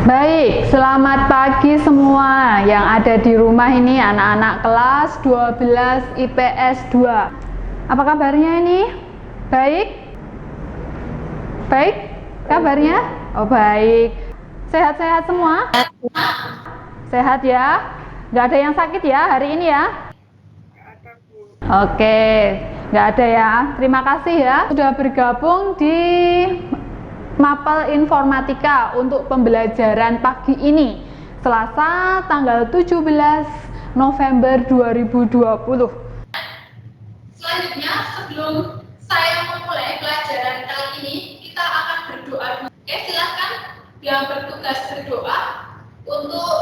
Baik, selamat pagi semua yang ada di rumah ini, anak-anak kelas 12 IPS 2. Apa kabarnya ini? Baik? Baik? Kabarnya? Oh baik. Sehat-sehat semua? Sehat ya? Nggak ada yang sakit ya hari ini ya? Oke, nggak ada ya. Terima kasih ya sudah bergabung di Mapel Informatika untuk pembelajaran pagi ini, Selasa tanggal 17 November 2020. Selanjutnya, sebelum saya memulai pelajaran kali ini, kita akan berdoa dulu. Oke, silahkan yang bertugas berdoa untuk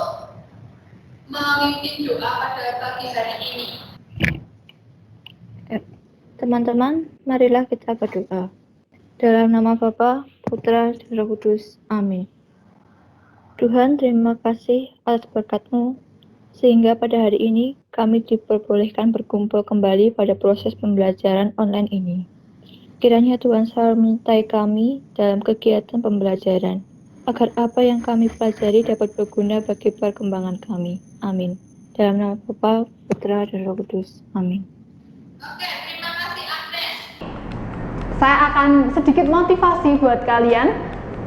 memimpin doa pada pagi hari ini. Teman-teman, marilah kita berdoa. Dalam nama Bapa, Putra, dan Roh Kudus. Amin. Tuhan, terima kasih atas berkat-Mu, sehingga pada hari ini kami diperbolehkan berkumpul kembali pada proses pembelajaran online ini. Kiranya Tuhan selalu menyertai kami dalam kegiatan pembelajaran, agar apa yang kami pelajari dapat berguna bagi perkembangan kami. Amin. Dalam nama Bapa, Putra, dan Roh Kudus. Amin. Oke, terima kasih Agnes. Saya akan sedikit motivasi buat kalian.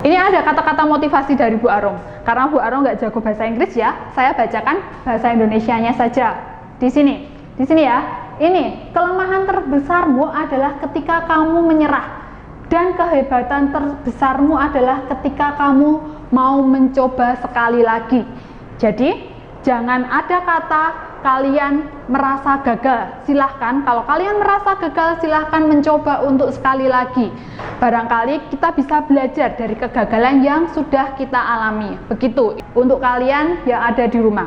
Ini ada kata-kata motivasi dari Bu Arom. Karena Bu Arom nggak jago bahasa Inggris ya, saya bacakan bahasa Indonesianya saja. Di sini ya. Ini, kelemahan terbesarmu adalah ketika kamu menyerah. Dan kehebatan terbesarmu adalah ketika kamu mau mencoba sekali lagi. Jadi, jangan ada kata kalian merasa gagal. Silahkan, kalau kalian merasa gagal, silahkan mencoba untuk sekali lagi. Barangkali kita bisa belajar dari kegagalan yang sudah kita alami. Begitu untuk kalian yang ada di rumah.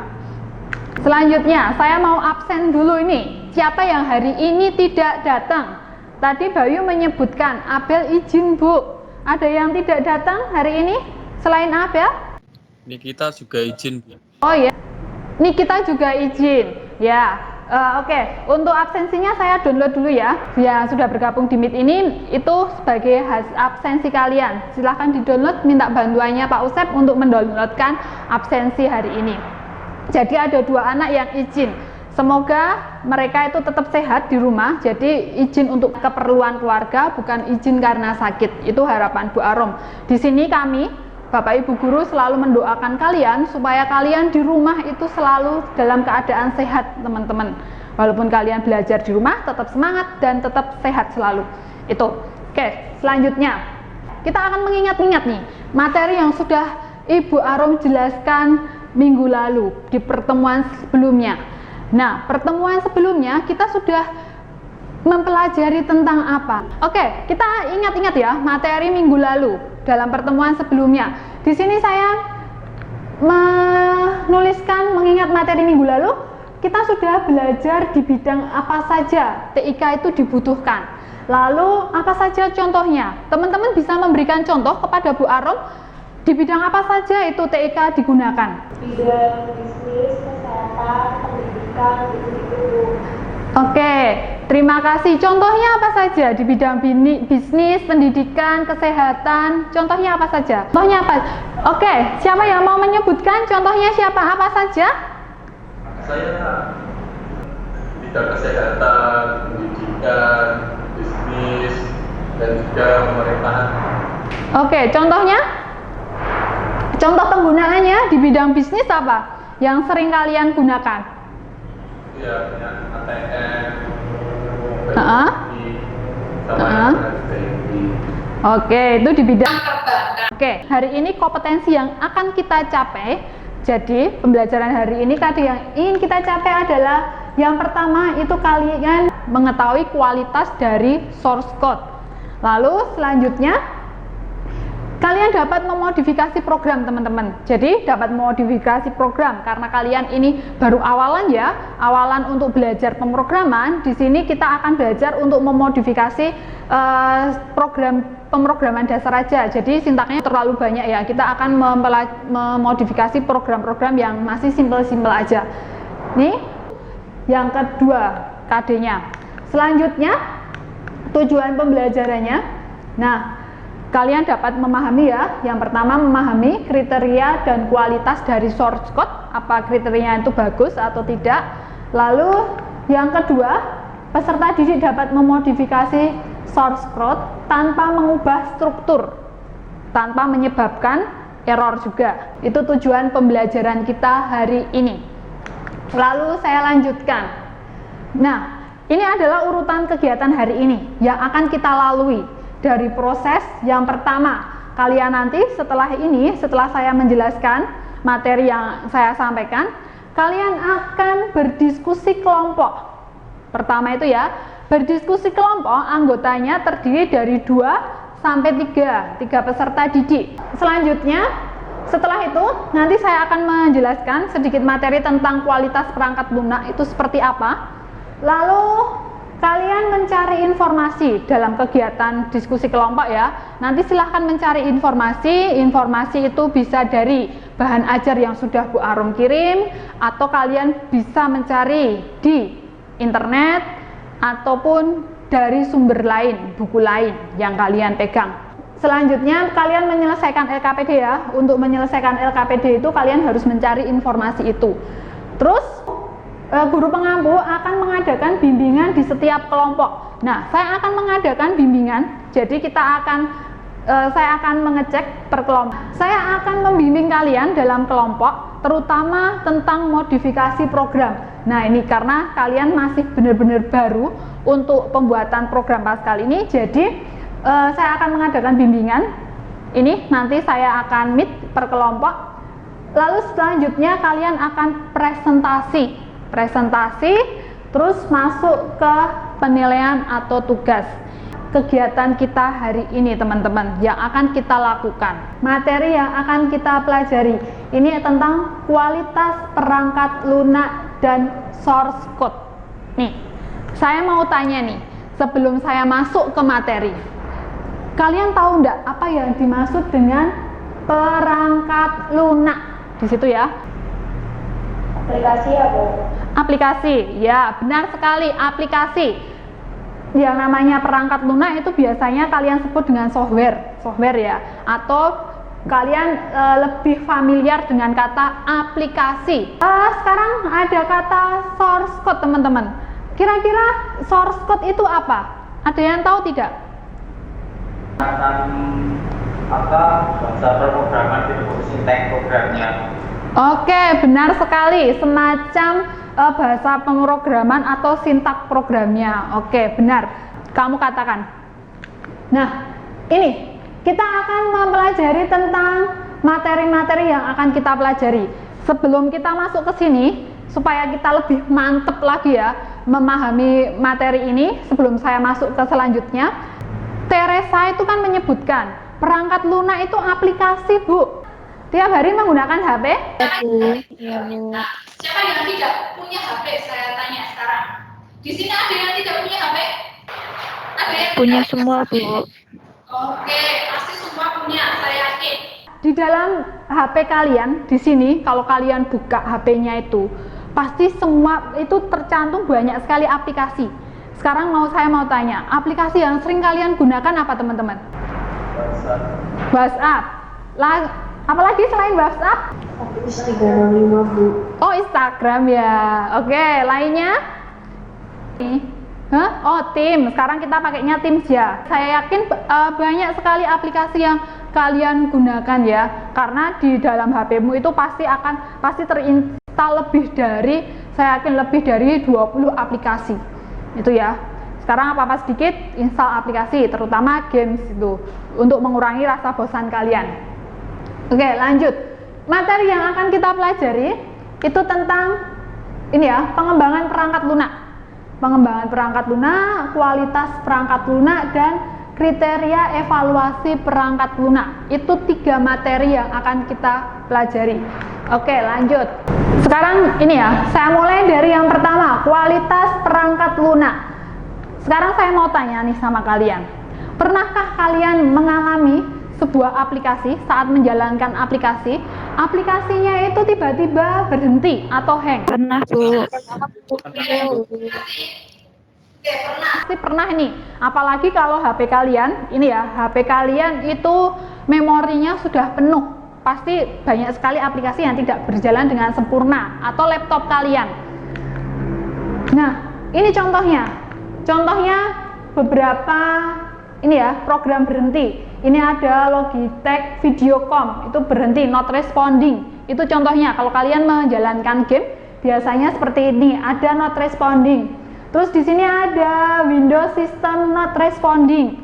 Selanjutnya, saya mau absen dulu ini. Siapa yang hari ini tidak datang? Tadi Bayu menyebutkan, Abel izin Bu. Ada yang tidak datang hari ini selain Abel? Nikita juga izin, Bu. Oh ya, Nikita juga izin. Ya, oke. Untuk absensinya saya download dulu ya. Ya, sudah bergabung di Meet ini, itu sebagai absensi kalian. Silahkan di-download, minta bantuannya Pak Usep untuk mendownloadkan absensi hari ini. Jadi ada 2 anak yang izin. Semoga mereka itu tetap sehat di rumah. Jadi izin untuk keperluan keluarga, bukan izin karena sakit. Itu harapan Bu Arom. Di sini kami, Bapak Ibu Guru, selalu mendoakan kalian supaya kalian di rumah itu selalu dalam keadaan sehat, teman-teman. Walaupun kalian belajar di rumah, tetap semangat dan tetap sehat selalu. Itu. Oke, selanjutnya kita akan mengingat-ingat nih materi yang sudah Ibu Arom jelaskan minggu lalu di pertemuan sebelumnya. Nah, pertemuan sebelumnya kita sudah mempelajari tentang apa? Oke, kita ingat-ingat ya materi minggu lalu dalam pertemuan sebelumnya. Di sini saya menuliskan mengingat materi minggu lalu, kita sudah belajar di bidang apa saja TIK itu dibutuhkan. Lalu apa saja contohnya? Teman-teman bisa memberikan contoh kepada Bu Arom di bidang apa saja itu TIK digunakan? Bidang bisnis, kesehatan, pendidikan, gitu-gitu. Oke, terima kasih. Contohnya apa saja di bidang bisnis, pendidikan, kesehatan? Contohnya apa saja? Contohnya apa? Oke, siapa yang mau menyebutkan contohnya siapa? Apa saja? Saya bidang kesehatan, pendidikan, bisnis, dan juga pemerintahan. Oke, contohnya? Contoh penggunaannya di bidang bisnis apa? Yang sering kalian gunakan? Ya, ATM, Oke, itu di bidang. Oke, hari ini kompetensi yang akan kita capai. Jadi, pembelajaran hari ini tadi yang ingin kita capai adalah yang pertama itu kalian mengetahui kualitas dari source code. Lalu selanjutnya kalian dapat memodifikasi program, teman-teman. Jadi dapat memodifikasi program karena kalian ini baru awalan ya, awalan untuk belajar pemrograman. Di sini kita akan belajar untuk memodifikasi program pemrograman dasar aja. Jadi sintaknya terlalu banyak ya. Kita akan memodifikasi program-program yang masih simple-simple aja. Nih, yang kedua KD-nya. Selanjutnya tujuan pembelajarannya. Nah, kalian dapat memahami ya. Yang pertama, memahami kriteria dan kualitas dari source code, apa kriterianya itu bagus atau tidak. Lalu yang kedua, peserta didik dapat memodifikasi source code tanpa mengubah struktur, tanpa menyebabkan error juga. Itu tujuan pembelajaran kita hari ini. Lalu saya lanjutkan. Nah, ini adalah urutan kegiatan hari ini yang akan kita lalui. Dari proses yang pertama, kalian nanti setelah ini, setelah saya menjelaskan materi yang saya sampaikan, kalian akan berdiskusi kelompok. Pertama itu ya, berdiskusi kelompok, anggotanya terdiri dari 2 sampai 3 peserta didik. Selanjutnya, setelah itu nanti saya akan menjelaskan sedikit materi tentang kualitas perangkat lunak itu seperti apa. Lalu kalian mencari informasi dalam kegiatan diskusi kelompok ya. Nanti silahkan mencari informasi. Informasi itu bisa dari bahan ajar yang sudah Bu Arum kirim, atau kalian bisa mencari di internet, ataupun dari sumber lain, buku lain yang kalian pegang. Selanjutnya kalian menyelesaikan LKPD ya. Untuk menyelesaikan LKPD itu kalian harus mencari informasi itu. Terus guru pengampu akan mengadakan bimbingan di setiap kelompok. Nah, saya akan mengadakan bimbingan. Jadi saya akan mengecek per kelompok. Saya akan membimbing kalian dalam kelompok, terutama tentang modifikasi program. Nah, ini karena kalian masih benar-benar baru untuk pembuatan program Pascal ini. Jadi saya akan mengadakan bimbingan. Ini nanti saya akan meet per kelompok. Lalu selanjutnya kalian akan presentasi, terus masuk ke penilaian atau tugas. Kegiatan kita hari ini teman-teman yang akan kita lakukan, materi yang akan kita pelajari ini tentang kualitas perangkat lunak dan source code. Nih, saya mau tanya nih, sebelum saya masuk ke materi, kalian tahu enggak apa yang dimaksud dengan perangkat lunak di situ ya? Aplikasi ya, Bu? Aplikasi, ya benar sekali, aplikasi. Yang namanya perangkat lunak itu biasanya kalian sebut dengan software ya, atau kalian lebih familiar dengan kata aplikasi. Sekarang ada kata source code teman-teman. Kira-kira source code itu apa? Ada yang tahu tidak? Bahasa pemrograman itu sintek programnya. Oke, benar sekali, semacam bahasa pemrograman atau sintak programnya. Oke, benar, kamu katakan. Nah, ini kita akan mempelajari tentang materi-materi yang akan kita pelajari. Sebelum kita masuk ke sini, supaya kita lebih mantep lagi ya memahami materi ini, sebelum saya masuk ke selanjutnya, Teresa itu kan menyebutkan perangkat lunak itu aplikasi, Bu. Tiap hari menggunakan HP? Iya, Bu. Nah, siapa yang tidak punya HP? Saya tanya sekarang. Di sini ada yang tidak punya HP? Ada yang Punya tidak semua, HP? Bu. Oke, pasti semua punya, saya yakin. Di dalam HP kalian, di sini kalau kalian buka HP-nya itu, pasti semua itu tercantum banyak sekali aplikasi. Sekarang saya mau tanya, aplikasi yang sering kalian gunakan apa teman-teman? WhatsApp. Apalagi selain WhatsApp? Instagram, Bu. Oh, Instagram ya. Oke, lainnya? Oh, Teams. Sekarang kita pakainya Teams ya. Saya yakin banyak sekali aplikasi yang kalian gunakan ya. Karena di dalam HP-mu itu pasti terinstall saya yakin lebih dari 20 aplikasi. Itu ya. Sekarang apa-apa sedikit install aplikasi, terutama games itu, untuk mengurangi rasa bosan kalian. Oke, lanjut. Materi yang akan kita pelajari itu tentang ini ya, pengembangan perangkat lunak. Pengembangan perangkat lunak, kualitas perangkat lunak, dan kriteria evaluasi perangkat lunak. Itu 3 materi yang akan kita pelajari. Oke, lanjut. Sekarang ini ya, saya mulai dari yang pertama, kualitas perangkat lunak. Sekarang saya mau tanya nih sama kalian. Pernahkah kalian mengalami sebuah aplikasi, saat menjalankan aplikasinya itu tiba-tiba berhenti atau hang? Pernah, Bu. Oke, pernah. Pasti pernah nih, apalagi kalau HP kalian, ini ya, HP kalian itu memorinya sudah penuh, pasti banyak sekali aplikasi yang tidak berjalan dengan sempurna, atau laptop kalian. Nah, ini contohnya beberapa ini ya, program berhenti. Ini ada Logitech Videocom, itu berhenti, not responding. Itu contohnya, kalau kalian menjalankan game, biasanya seperti ini, ada not responding. Terus di sini ada Windows System not responding.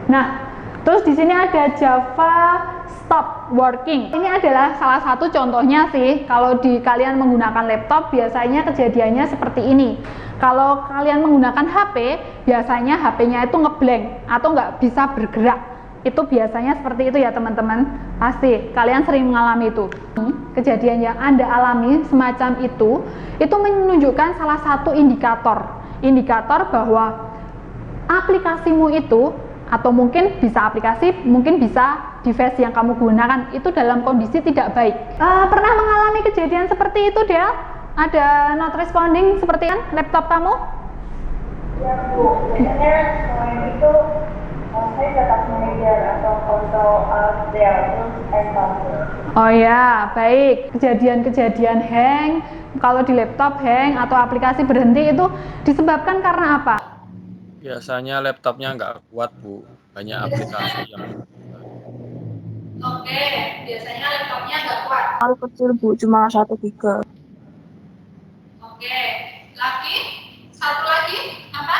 Nah, terus di sini ada Java stop working. Ini adalah salah satu contohnya sih. Kalau kalian menggunakan laptop, biasanya kejadiannya seperti ini. Kalau kalian menggunakan HP, biasanya HP-nya itu ngeblank atau nggak bisa bergerak. Itu biasanya seperti itu ya teman-teman. Pasti kalian sering mengalami itu. Kejadian yang Anda alami semacam itu menunjukkan salah satu indikator bahwa aplikasimu itu, atau mungkin bisa aplikasi, mungkin bisa device yang kamu gunakan itu dalam kondisi tidak baik. Pernah mengalami kejadian seperti itu, Del? Ada not responding seperti kan laptop kamu? Ya Bu, biasanya selain itu saya dapat manajer atau kontrol Del terus enter. Oh ya, baik. Kejadian-kejadian hang, kalau di laptop hang atau aplikasi berhenti itu disebabkan karena apa? Biasanya laptopnya nggak kuat, Bu. Banyak aplikasi yang Oke, biasanya laptopnya nggak kuat. Terlalu kecil Bu, cuma 1 GB. Oke, lagi? Satu lagi, apa?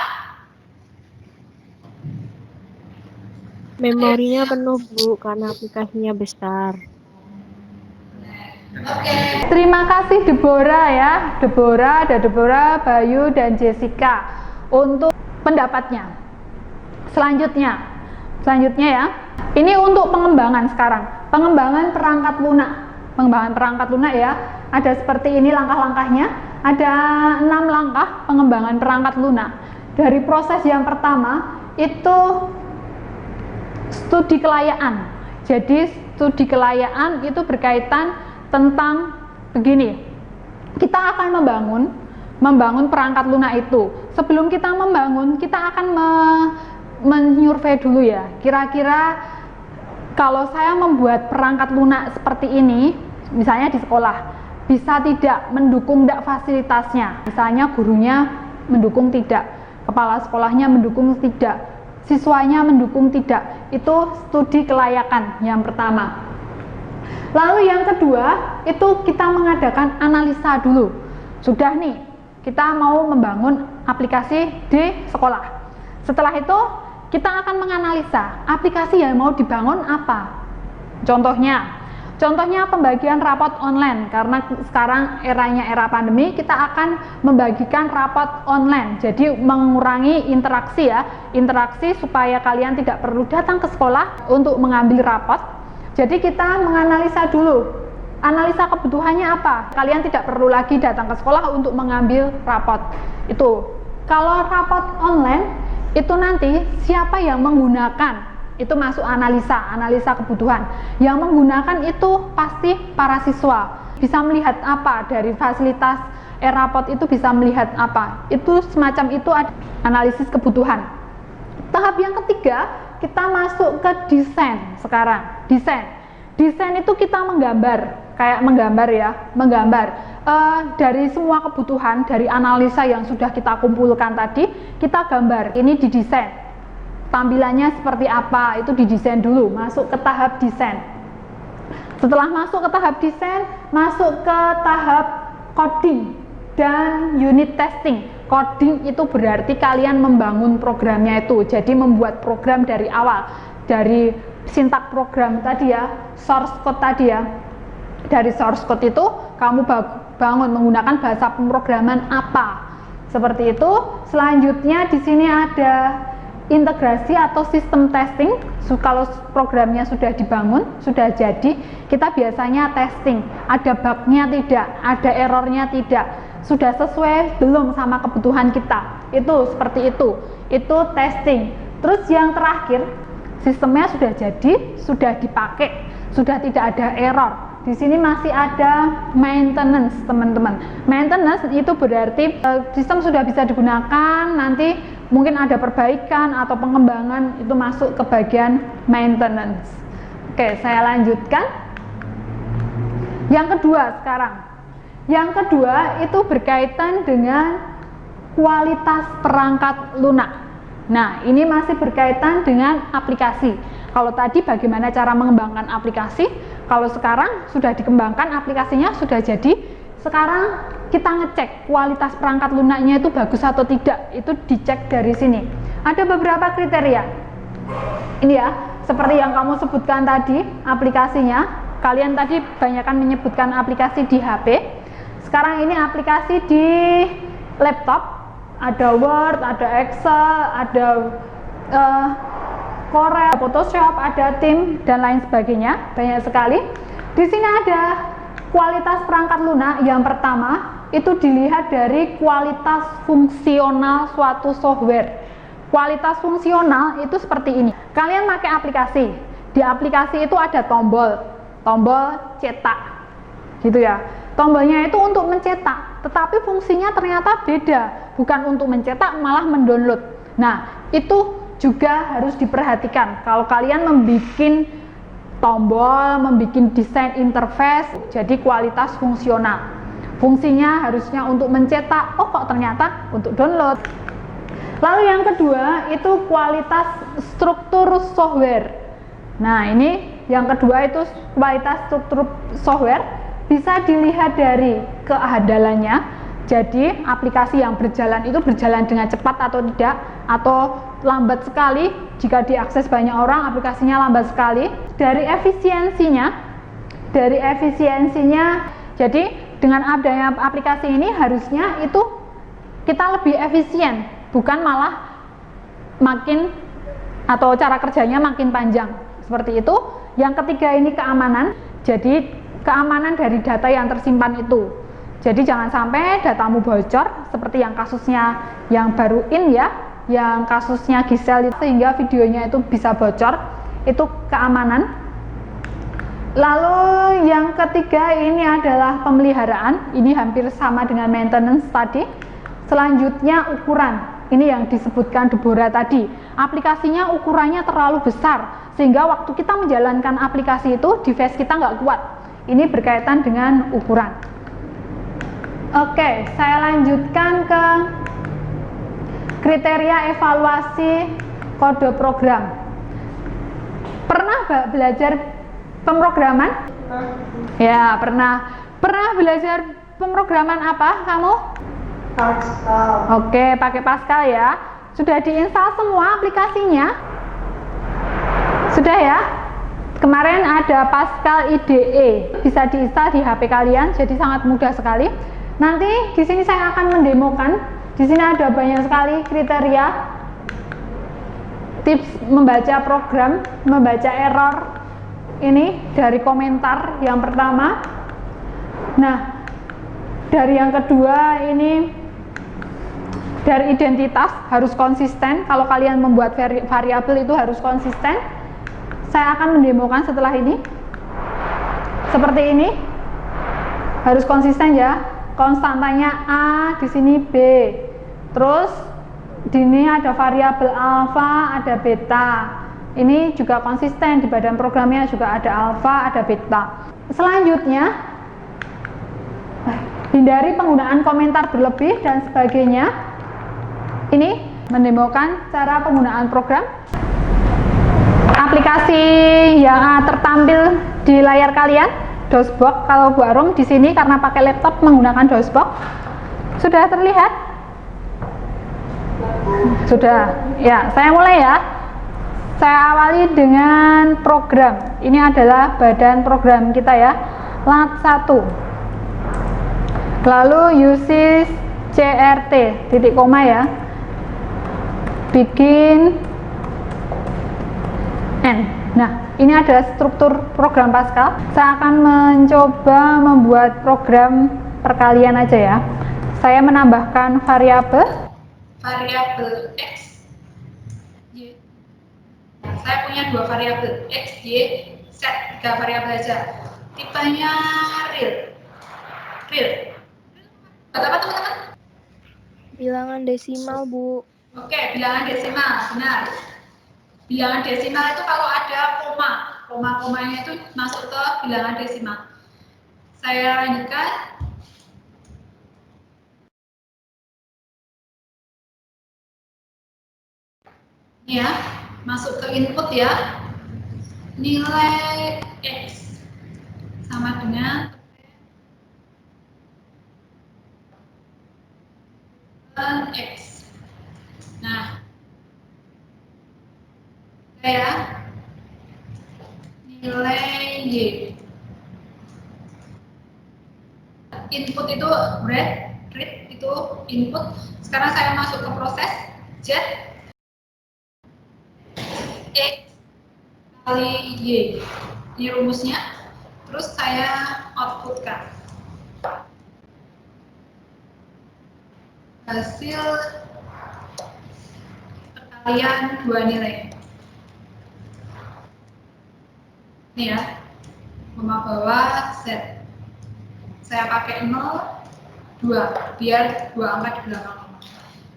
Memorinya penuh Bu, karena aplikasinya besar. Oke. Terima kasih Deborah ya, ada Deborah, Bayu, dan Jessica untuk pendapatnya. Selanjutnya ya, ini untuk pengembangan sekarang, pengembangan perangkat lunak ya, ada seperti ini langkah-langkahnya, ada 6 langkah pengembangan perangkat lunak. Dari proses yang pertama itu studi kelayaan. Jadi studi kelayaan itu berkaitan tentang begini, kita akan membangun perangkat lunak itu. Sebelum kita membangun, kita akan menyurvei dulu ya, kira-kira kalau saya membuat perangkat lunak seperti ini, misalnya di sekolah, bisa tidak, mendukung tidak fasilitasnya, misalnya gurunya mendukung tidak, kepala sekolahnya mendukung tidak, siswanya mendukung tidak. Itu studi kelayakan yang pertama. Lalu yang kedua, itu kita mengadakan analisa dulu. Sudah nih, kita mau membangun aplikasi di sekolah. Setelah itu, kita akan menganalisa aplikasi yang mau dibangun apa. Contohnya pembagian rapot online, karena sekarang era pandemi, kita akan membagikan rapot online. Jadi mengurangi interaksi supaya kalian tidak perlu datang ke sekolah untuk mengambil rapot. Jadi kita menganalisa dulu, analisa kebutuhannya apa. Kalian tidak perlu lagi datang ke sekolah untuk mengambil rapot. Itu kalau rapot online itu nanti siapa yang menggunakan, itu masuk analisa kebutuhan. Yang menggunakan itu pasti para siswa. Bisa melihat apa dari fasilitas e-rapot, itu bisa melihat apa. Itu semacam itu, ada analisis kebutuhan. Tahap yang ketiga, kita masuk ke desain sekarang. Desain itu kita menggambar dari semua kebutuhan, dari analisa yang sudah kita kumpulkan tadi, kita gambar. Ini didesain. Tampilannya seperti apa, itu didesain dulu, masuk ke tahap desain. Setelah masuk ke tahap desain, masuk ke tahap coding dan unit testing. Coding itu berarti kalian membangun programnya itu, jadi membuat program dari awal, dari sintak program tadi ya, source code tadi ya. Dari source code itu kamu bangun menggunakan bahasa pemrograman apa, seperti itu. Selanjutnya di sini ada integrasi atau sistem testing. Kalau programnya sudah dibangun, sudah jadi, kita biasanya testing, ada bugnya tidak, ada errornya tidak, sudah sesuai belum sama kebutuhan kita. Itu seperti itu testing. Terus yang terakhir, sistemnya sudah jadi, sudah dipakai, sudah tidak ada error. di sini masih ada maintenance, teman-teman. Maintenance itu berarti sistem sudah bisa digunakan, nanti mungkin ada perbaikan atau pengembangan, itu masuk ke bagian maintenance. Oke, saya lanjutkan. Yang kedua sekarang. Yang kedua itu berkaitan dengan kualitas perangkat lunak. Nah, ini masih berkaitan dengan aplikasi. Kalau tadi bagaimana cara mengembangkan aplikasi, kalau sekarang sudah dikembangkan aplikasinya sudah jadi, sekarang kita ngecek kualitas perangkat lunaknya itu bagus atau tidak, itu dicek dari sini. Ada beberapa kriteria. Ini ya, seperti yang kamu sebutkan tadi, aplikasinya. Kalian tadi banyakkan menyebutkan aplikasi di HP. Sekarang ini aplikasi di laptop. Ada Word, ada Excel, ada Corel, Photoshop, ada Team dan lain sebagainya, banyak sekali. Di sini ada kualitas perangkat lunak. Yang pertama itu dilihat dari kualitas fungsional suatu software. Kualitas fungsional itu seperti ini. Kalian pakai aplikasi, di aplikasi itu ada tombol cetak, gitu ya. Tombolnya itu untuk mencetak, tetapi fungsinya ternyata beda, bukan untuk mencetak malah mendownload. Nah, itu juga harus diperhatikan kalau kalian membuat tombol, membuat desain interface, jadi kualitas fungsional. Fungsinya harusnya untuk mencetak, oh kok ternyata untuk download. Lalu yang kedua itu kualitas struktur software. Nah, ini yang kedua itu kualitas struktur software. Bisa dilihat dari keandalannya, jadi aplikasi yang berjalan itu berjalan dengan cepat atau tidak, atau lambat sekali. Jika diakses banyak orang, aplikasinya lambat sekali. Dari efisiensinya, jadi dengan adanya aplikasi ini harusnya itu kita lebih efisien, bukan malah makin atau cara kerjanya makin panjang, seperti itu. Yang ketiga ini keamanan, jadi keamanan dari data yang tersimpan itu. Jadi jangan sampai datamu bocor seperti yang kasusnya yang baru ya, yang kasusnya Gisel itu, sehingga videonya itu bisa bocor. Itu keamanan. Lalu yang ketiga ini adalah pemeliharaan. Ini hampir sama dengan maintenance tadi. Selanjutnya ukuran. Ini yang disebutkan Deborah tadi. Aplikasinya ukurannya terlalu besar sehingga waktu kita menjalankan aplikasi itu device kita nggak kuat. Ini berkaitan dengan ukuran. Oke, saya lanjutkan ke kriteria evaluasi kode program. Pernah belajar pemrograman? Ya, pernah. Pernah belajar pemrograman apa kamu? Pascal. Oke, pakai Pascal ya. Sudah diinstal semua aplikasinya? Sudah ya? Kemarin ada Pascal IDE, bisa diinstal di HP kalian, jadi sangat mudah sekali. Nanti di sini saya akan mendemokan. Di sini ada banyak sekali kriteria, tips membaca program, membaca error. Ini dari komentar yang pertama. Nah, dari yang kedua ini dari identitas harus konsisten. Kalau kalian membuat variabel itu harus konsisten. Saya akan mendemokan setelah ini. Seperti ini. Harus konsisten ya. Konstantanya A, di sini B. Terus di sini ada variabel alfa, ada beta. Ini juga konsisten, di badan programnya juga ada alfa, ada beta. Selanjutnya, hindari penggunaan komentar berlebih dan sebagainya. Ini mendemokan cara penggunaan program. Aplikasi yang tertampil di layar kalian, DOSBox. Kalau Bu Arum di sini karena pakai laptop menggunakan DOSBox. Sudah terlihat? Sudah. Ya, saya mulai ya. Saya awali dengan program. Ini adalah badan program kita ya. Lat 1. Lalu uses CRT, titik koma ya. Bikin N. Nah, ini adalah struktur program Pascal. Saya akan mencoba membuat program perkalian aja ya. Saya menambahkan variabel X, Y. Saya punya dua variabel X, Y, Z, 3 variabel aja. tipenya real. Real. Buat apa teman-teman? Bilangan desimal, Bu. Oke, bilangan desimal, benar. Bilangan desimal itu kalau ada koma, koma-komanya itu masuk ke bilangan desimal. Saya lanjutkan. Ini ya, masuk ke input ya. Nilai X sama dengan X. Nah, ya, nilai Y. Input itu read itu input. Sekarang saya masuk ke proses Z. X kali Y. Ini rumusnya. Terus saya outputkan. Hasil perkalian dua nilai. Ini ya, koma bawah Z. Saya pakai 0, 2, biar 2 angka di belakang.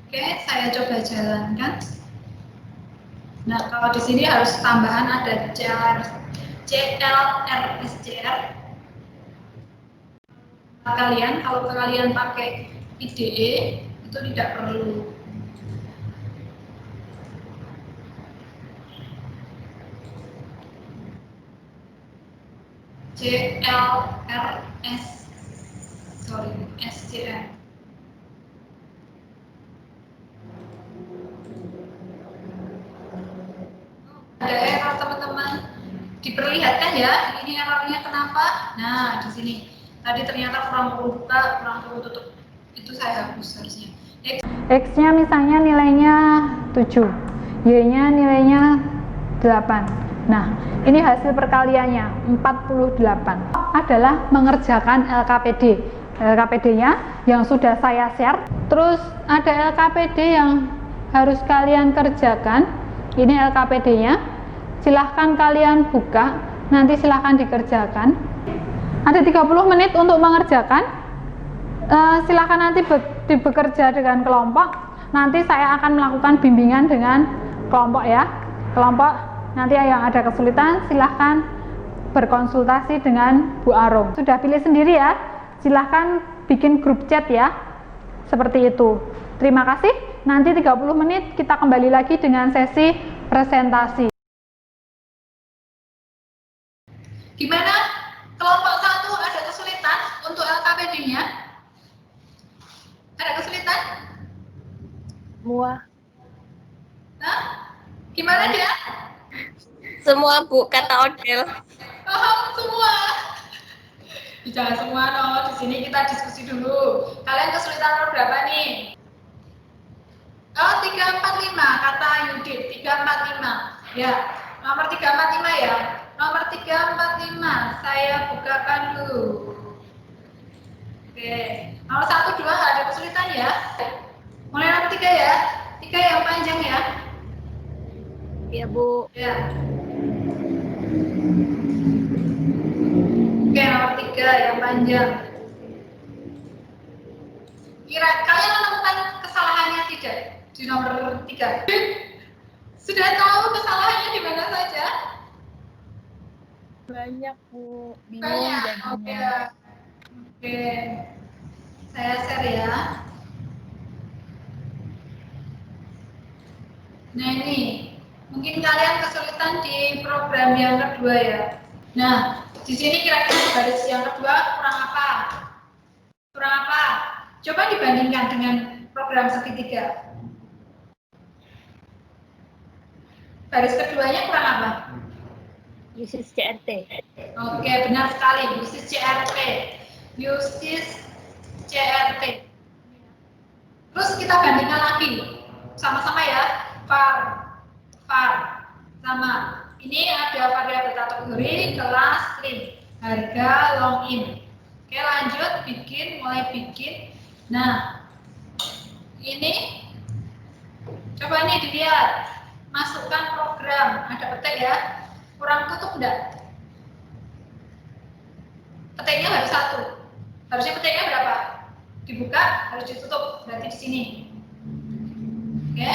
Oke, saya coba jalankan. Nah, kalau di sini harus tambahan ada CL, RSCR. Kalau kalian pakai IDE, itu tidak perlu. SCR. Ada error teman-teman. Diperlihatkan ya, ini errornya kenapa? Nah, di sini. Tadi ternyata kurang perlu buka, kurang perlu tutup. Itu saya hapus harusnya. X-nya misalnya nilainya 7, Y-nya nilainya 8. Nah, ini hasil perkaliannya 48. Adalah mengerjakan LKPD. LKPD-nya yang sudah saya share. Terus ada LKPD yang harus kalian kerjakan. Ini LKPD-nya. Silahkan kalian buka, nanti silahkan dikerjakan. Ada 30 menit untuk mengerjakan. Silahkan nanti bekerja dengan kelompok. Nanti saya akan melakukan bimbingan dengan kelompok ya. Kelompok nanti yang ada kesulitan silahkan berkonsultasi dengan Bu Arum. Sudah pilih sendiri ya, silahkan bikin grup chat ya, seperti itu. Terima kasih, nanti 30 menit kita kembali lagi dengan sesi presentasi. Gimana? Kelompok 1 ada kesulitan untuk LKPD-nya? Ada kesulitan? Semua. Nah, gimana dia? Semua, Bu, kata Odel. Paham semua. Jangan semua dong, di sini kita diskusi dulu. Kalian kesulitan nomor berapa nih? Oh, 345 kata Yudit, 345. Ya, nomor 345 ya. Nomor 345 saya bukakan dulu. Oke, nomor 1, 2 ada kesulitan ya. Mulai nomor 3 ya. 3 yang panjang ya. Iya, Bu. Ya. Oke, nomor 3 yang panjang. Kira kalian menemukan kesalahannya tidak di nomor 3? Sudah tahu kesalahannya di mana saja? Banyak, Bu. Bingung Banyak. jadinya. Oke. Saya share ya. Nah ini, mungkin kalian kesulitan di program yang kedua ya. Nah, di sini kira-kira baris yang kedua kurang apa? Kurang apa? Coba dibandingkan dengan program segitiga. Baris keduanya kurang apa? Uses CRT. Oke, benar sekali. Uses CRT. Uses CRT. Terus kita bandingkan lagi. Sama-sama ya. var sama. Ini ada variabel kategori, kelas, string, harga, login. Oke, lanjut mulai bikin. Nah, ini coba nih dilihat. Masukkan program, ada petik ya. Kurang tutup enggak? Petiknya harus 1. Harusnya petiknya berapa? Dibuka, harus ditutup. Berarti di sini. Oke?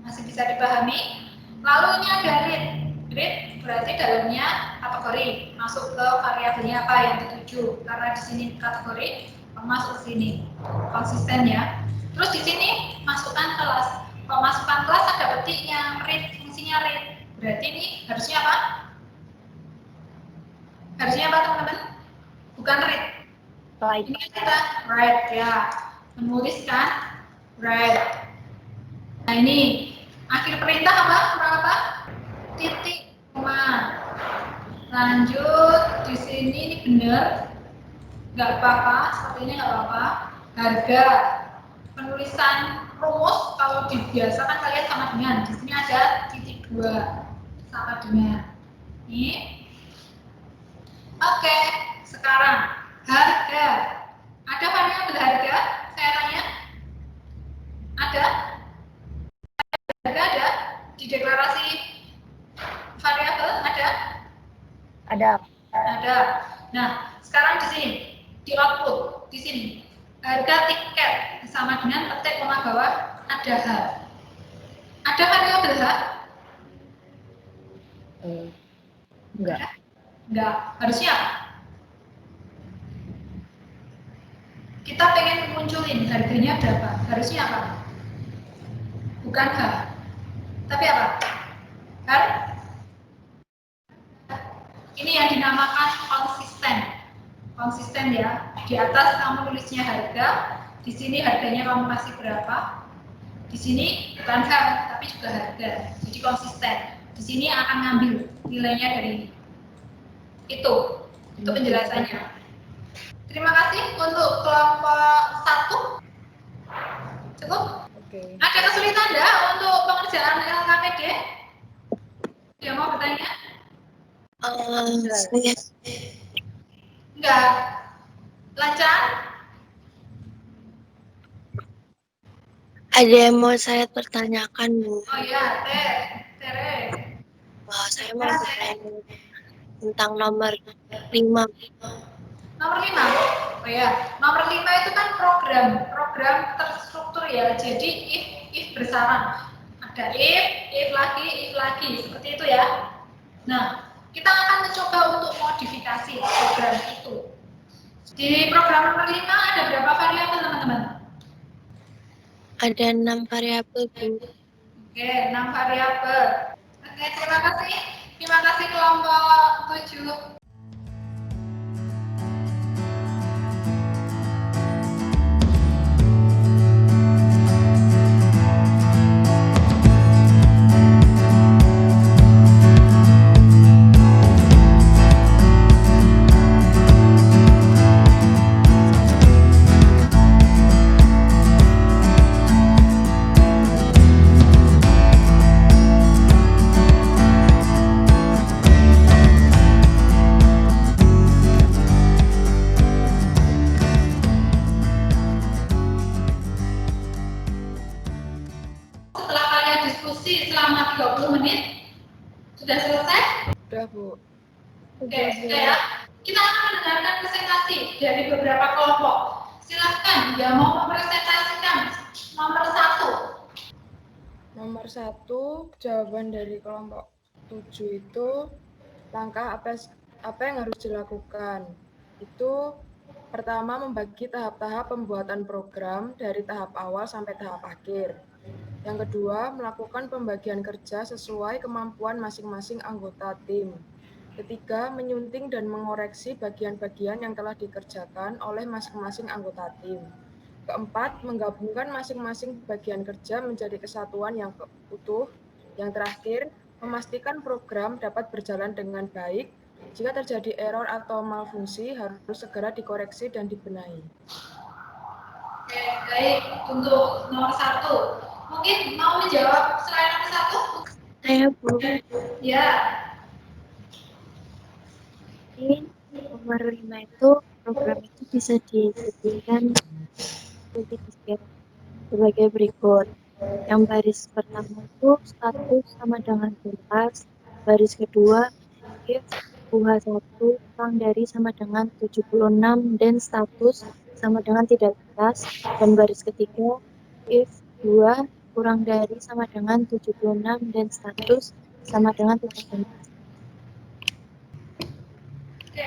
Masih bisa dipahami? Lalu ini ada read. Read berarti dalamnya kategori. Masuk ke variabelnya apa yang dituju. Karena di sini kategori, masuk sini. Konsisten ya. Terus di sini masukkan kelas. Pemasukan kelas ada petiknya, read, fungsinya read. Berarti ini harusnya apa? Harusnya apa teman-teman? Bukan read. Ini kita write ya. Menuliskan write. Nah ini akhir perintah apa? Berapa? Titik koma. Lanjut di sini ini benar. Nggak apa-apa, sepertinya nggak apa-apa. Harga. Penulisan rumus kalau dibiasakan kalian sama dengan di sini ada titik 2 sama dengan ini. Oke, sekarang harga. Ada variabel harga? Saya tanya. Ada? Ada? Di deklarasi variabel ada? Ada. Nah, sekarang di sini di output di sini harga tiket sama dengan petik koma bawah ada H. Ada variabel H? Enggak. Harusnya apa? Kita pengen munculin harganya berapa? Harusnya apa? Bukan H. Tapi apa? Kan? Ini yang dinamakan konsisten. Konsisten ya. Di atas kamu tulisnya harga, di sini harganya kamu kasih berapa? Di sini bukan H, tapi juga harga. Jadi konsisten. Di sini akan ngambil nilainya dari ini. Itu penjelasannya. Terima kasih untuk kelompok 1. Cukup? Oke. Ada kesulitan enggak untuk pengerjaan LKPD? Yang mau bertanya? Enggak. Lancar? Ada yang mau saya pertanyakan, Bu. Oh ya, Tere. Wah, saya mau bertanya tentang nomor 5. Nomor 5. Oh ya, nomor 5 itu kan program terstruktur ya. Jadi if bersama. Ada if lagi, seperti itu ya. Nah, kita akan mencoba untuk modifikasi program itu. Di program nomor 5 ada berapa variabel, teman-teman? Ada 6 variabel, Bu. Oke, 6 variabel. Oke, terima kasih. Terima kasih kelompok 7. Setelah kalian diskusi selama 30 menit, sudah selesai? Sudah, Bu. Oke, sudah ya. Kita akan mendengarkan presentasi dari beberapa kelompok. Silahkan yang mau mempresentasikan nomor 1. Nomor 1, jawaban dari kelompok 7 itu langkah apa yang harus dilakukan. Itu pertama membagi tahap-tahap pembuatan program dari tahap awal sampai tahap akhir. Yang kedua, melakukan pembagian kerja sesuai kemampuan masing-masing anggota tim. Ketiga, menyunting dan mengoreksi bagian-bagian yang telah dikerjakan oleh masing-masing anggota tim. Keempat, menggabungkan masing-masing bagian kerja menjadi kesatuan yang utuh. Yang terakhir, memastikan program dapat berjalan dengan baik. Jika terjadi error atau malfungsi, harus segera dikoreksi dan dibenahi. Oke, baik. Untuk nomor 1. Mungkin mau menjawab selain nomor 1? Saya, Bu. Ya. Ini nomor 5 itu program itu bisa dijadikan sebagai berikut. Yang baris pertama itu status sama dengan jelas, baris kedua if UH1 kurang dari sama dengan 76 dan status sama dengan tidak tuntas. Dan baris ketiga, if 2 kurang dari sama dengan 76 dan status sama dengan tidak tuntas. Oke,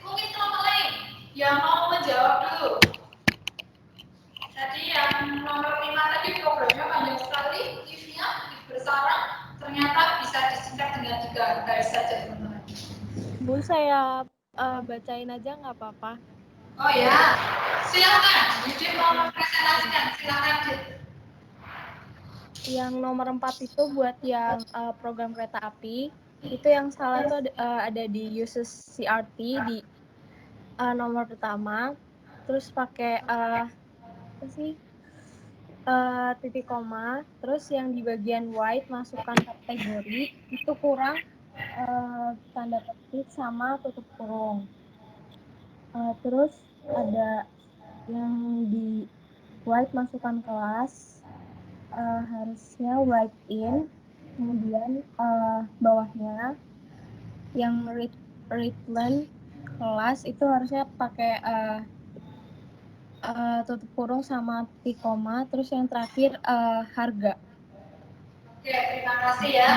mungkin teman lain yang mau menjawab dulu. Tadi yang nomor 5 tadi programnya panjang sekali, if-nya bersarang, ternyata bisa disingkat dengan 3 garis saja teman-teman. Bu, saya bacain aja nggak apa-apa? Oh ya, silakan. Yudit mau mempresentasikan, silakan Yudit. Yang nomor 4 itu buat yang program kereta api, itu yang salah tuh ada di uses CRT di nomor pertama, terus pakai apa sih titik koma, terus yang di bagian white masukkan kategori itu kurang tanda petik sama tutup kurung. Terus ada yang di white masukkan kelas, harusnya write in, kemudian bawahnya yang read learn kelas itu harusnya pakai tutup kurung sama titik koma, terus yang terakhir harga. Oke, terima kasih ya.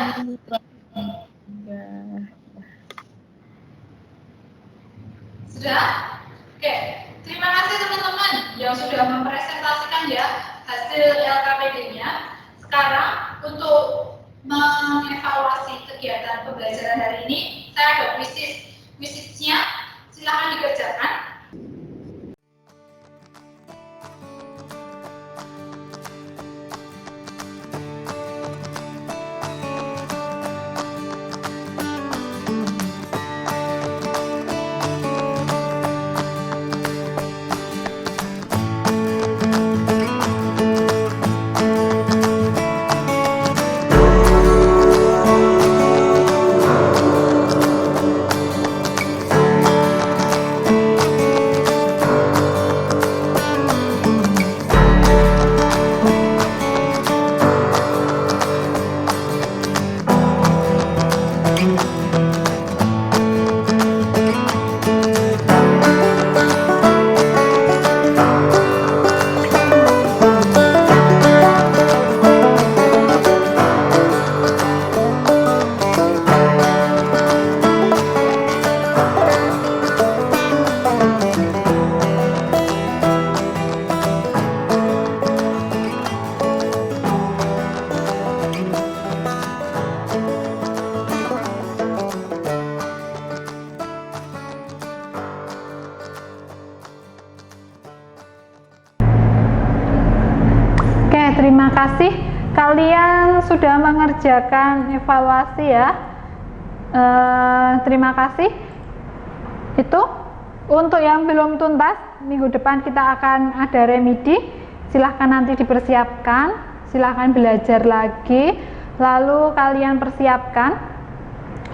Sudah? Oke, terima kasih teman-teman yang sudah mempresentasikan ya hasil LKPD-nya. Sekarang untuk mengevaluasi kegiatan pembelajaran hari ini, saya ada quiznya, silahkan dikerjakan. Terima kasih kalian sudah mengerjakan evaluasi ya. Terima kasih. Itu untuk yang belum tuntas, minggu depan kita akan ada remedi. Silahkan nanti dipersiapkan, silahkan belajar lagi, lalu kalian persiapkan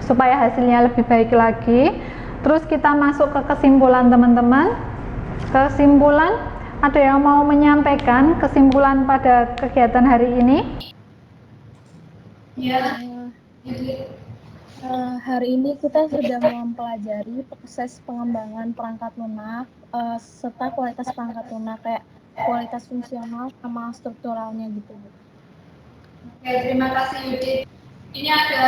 supaya hasilnya lebih baik lagi. Terus kita masuk ke kesimpulan teman-teman. Kesimpulan, ada yang mau menyampaikan kesimpulan pada kegiatan hari ini? Ya. Hari ini kita sudah mempelajari proses pengembangan perangkat lunak serta kualitas perangkat lunak, kayak kualitas fungsional sama strukturalnya gitu. Oke, terima kasih Yudit. Ini ada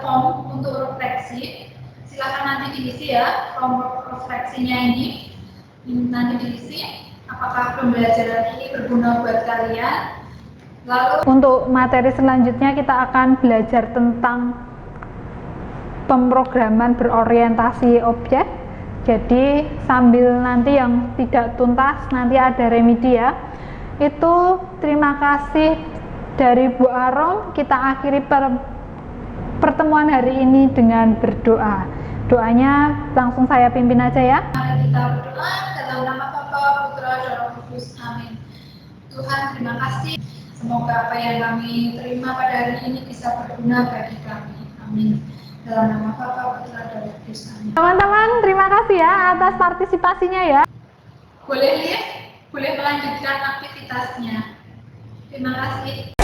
form untuk refleksi. Silakan nanti diisi ya form refleksinya ini. Nanti diisi. Apakah pembelajaran ini berguna buat kalian? Lalu untuk materi selanjutnya kita akan belajar tentang pemrograman berorientasi objek. Jadi sambil nanti yang tidak tuntas nanti ada remedi ya. Itu terima kasih dari Bu Arom. Kita akhiri pertemuan hari ini dengan berdoa. Doanya langsung saya pimpin aja ya. Mari kita berdoa dalam nama Bapa, Putra, dan Roh Kudus. Amin. Tuhan, terima kasih. Semoga apa yang kami terima pada hari ini bisa berguna bagi kami. Amin. Dalam nama Bapa, Putra, dan Roh Kudus. Amin. Teman-teman, terima kasih ya atas partisipasinya ya. Boleh lihat, boleh melanjutkan aktivitasnya. Terima kasih.